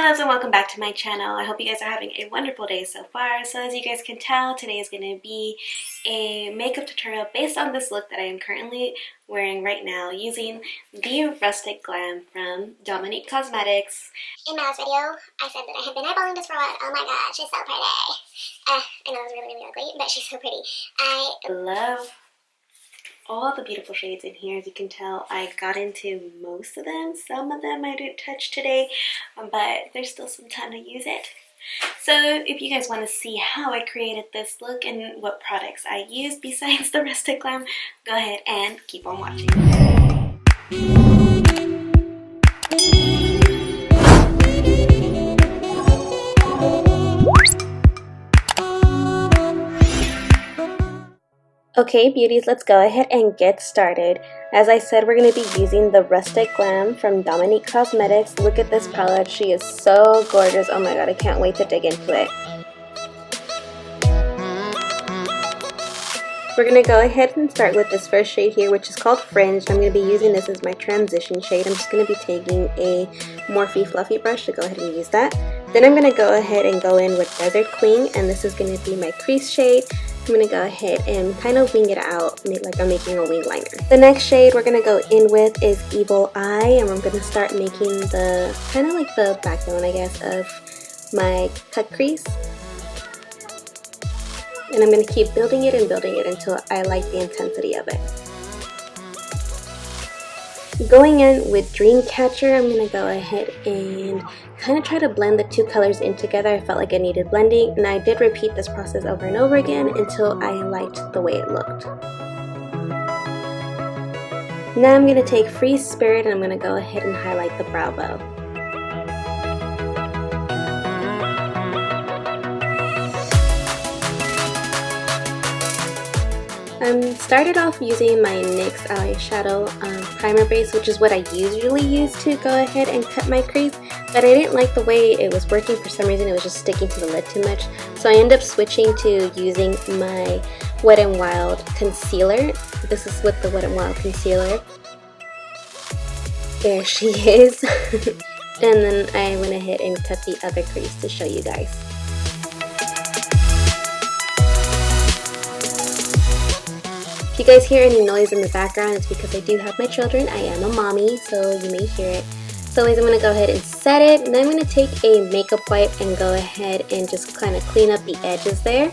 loves, and welcome back to my channel. I hope you guys are having a wonderful day so far. So as you guys can tell, today is going to be a makeup tutorial based on this look that I am currently wearing right now using the Rustic Glam from Dominique Cosmetics. In my last video, I said that I had been eyeballing this for a while. Oh my god, she's so pretty. I know it was really ugly, but she's so pretty. I love all the beautiful shades in here. As you can tell, I got into most of them. Some of them I didn't touch today, but there's still some time to use it. So if you guys want to see how I created this look and what products I used besides the Rustic Glam, go ahead and keep on watching. Okay, beauties, let's go ahead and get started. As I said, we're going to be using the Rustic Glam from Dominique Cosmetics. Look at this palette. She is so gorgeous. Oh my god, I can't wait to dig into it. We're going to go ahead and start with this first shade here, which is called Fringe. I'm going to be using this as my transition shade. I'm just going to be taking a Morphe Fluffy brush to go ahead and use that. Then I'm going to go ahead and go in with Desert Queen, and this is going to be my crease shade. I'm going to go ahead and kind of wing it out like I'm making a wing liner. The next shade we're going to go in with is Evil Eye, and I'm going to start making the kind of like the backbone, I guess, of my cut crease. And I'm going to keep building it until I like the intensity of it. Going in with Dreamcatcher, I'm going to go ahead and kind of try to blend the two colors in together. I felt like it needed blending, and I did repeat this process over and over again until I liked the way it looked. Now I'm going to take Free Spirit and I'm going to go ahead and highlight the brow bone. I started off using my NYX eyeshadow primer base, which is what I usually use to go ahead and cut my crease, but I didn't like the way it was working. For some reason it was just sticking to the lid too much, so I ended up switching to using my Wet n Wild concealer. This is with the Wet n Wild concealer. There she is. And then I went ahead and cut the other crease to show you guys. If you guys hear any noise in the background, it's because I do have my children. I am a mommy, so you may hear it. So anyways, I'm going to go ahead and set it, and then I'm going to take a makeup wipe and go ahead and just kind of clean up the edges there.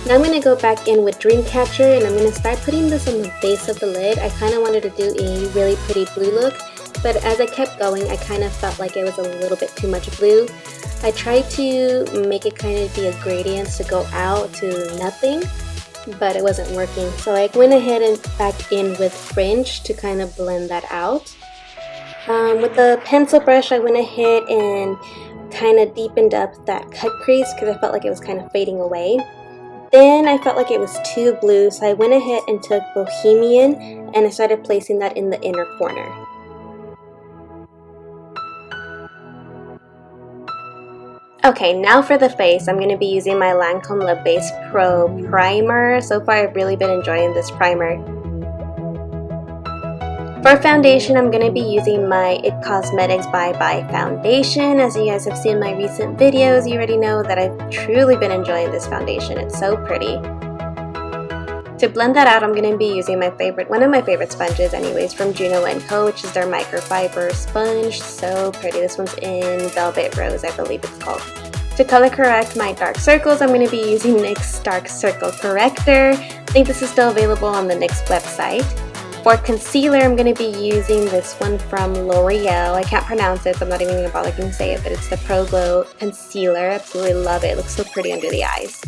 Now I'm going to go back in with Dreamcatcher, and I'm going to start putting this on the base of the lid. I kind of wanted to do a really pretty blue look, but as I kept going, I kind of felt like it was a little bit too much blue. I tried to make it kind of be a gradient to go out to nothing, but it wasn't working. So I went ahead and back in with Fringe to kind of blend that out. With the pencil brush, I went ahead and kind of deepened up that cut crease because I felt like it was kind of fading away. Then I felt like it was too blue, so I went ahead and took Bohemian and I started placing that in the inner corner. Okay, now for the face, I'm going to be using my Lancome Love Base Pro Primer. So far, I've really been enjoying this primer. For foundation, I'm going to be using my IT Cosmetics Bye Bye Foundation. As you guys have seen my recent videos, you already know that I've truly been enjoying this foundation. It's so pretty. To blend that out, I'm going to be using one of my favorite sponges anyways, from Juno & Co., which is their microfiber sponge. So pretty. This one's in Velvet Rose, I believe it's called. To color correct my dark circles, I'm going to be using NYX Dark Circle Corrector. I think this is still available on the NYX website. For concealer, I'm going to be using this one from L'Oreal. I can't pronounce it, so I'm not even going to bother to say it, but it's the Pro Glow Concealer. Absolutely love it. It looks so pretty under the eyes.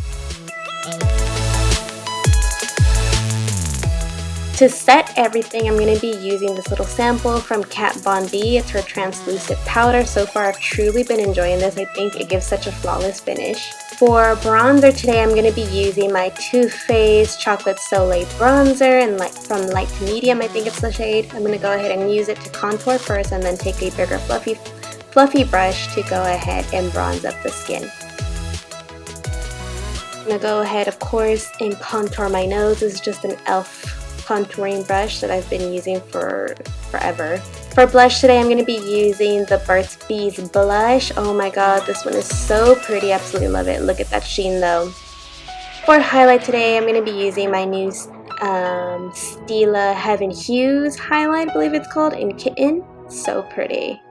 To set everything, I'm going to be using this little sample from Kat Von D. It's her translucent powder. So far, I've truly been enjoying this. I think it gives such a flawless finish. For bronzer today, I'm going to be using my Too Faced Chocolate Soleil Bronzer, and from light to medium, I think it's the shade. I'm going to go ahead and use it to contour first, and then take a bigger fluffy brush to go ahead and bronze up the skin. I'm going to go ahead, of course, and contour my nose. This is just an e.l.f. contouring brush that I've been using for forever. For blush today, I'm going to be using the Burt's Bees blush. Oh my god, this one is so pretty. Absolutely love it. Look at that sheen though. For highlight today, I'm going to be using my new Stila Heaven Hues highlight, I believe it's called, in Kitten. So pretty.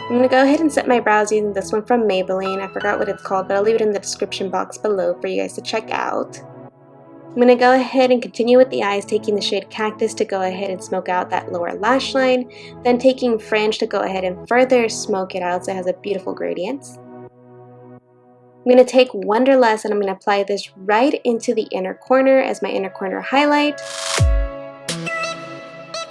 I'm going to go ahead and set my brows using this one from Maybelline. I forgot what it's called, but I'll leave it in the description box below for you guys to check out. I'm going to go ahead and continue with the eyes, taking the shade Cactus to go ahead and smoke out that lower lash line. Then taking Fringe to go ahead and further smoke it out so it has a beautiful gradient. I'm going to take Wonderlust and I'm going to apply this right into the inner corner as my inner corner highlight.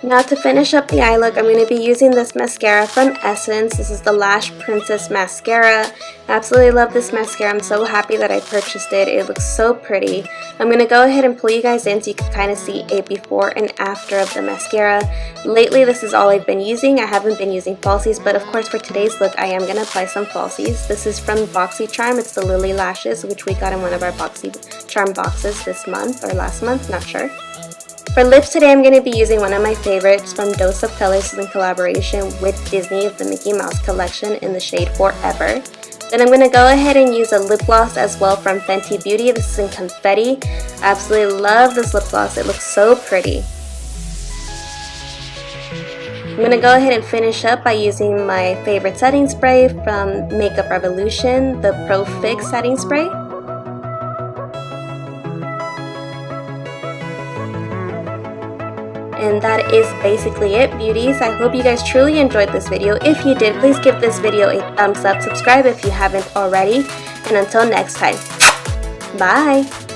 Now to finish up the eye look, I'm going to be using this mascara from Essence. This is the Lash Princess Mascara. I absolutely love this mascara. I'm so happy that I purchased it. It looks so pretty. I'm going to go ahead and pull you guys in so you can kind of see a before and after of the mascara. Lately, this is all I've been using. I haven't been using falsies, but of course for today's look, I am going to apply some falsies. This is from BoxyCharm. It's the Lily Lashes, which we got in one of our BoxyCharm boxes this month or last month, not sure. For lips today, I'm going to be using one of my favorites from Dose of Colors in collaboration with Disney of the Mickey Mouse collection in the shade Forever. Then I'm going to go ahead and use a lip gloss as well from Fenty Beauty. This is in Confetti. I absolutely love this lip gloss. It looks so pretty. I'm going to go ahead and finish up by using my favorite setting spray from Makeup Revolution, the Pro Fix setting spray. And that is basically it, beauties. I hope you guys truly enjoyed this video. If you did, please give this video a thumbs up, subscribe if you haven't already, and until next time, bye!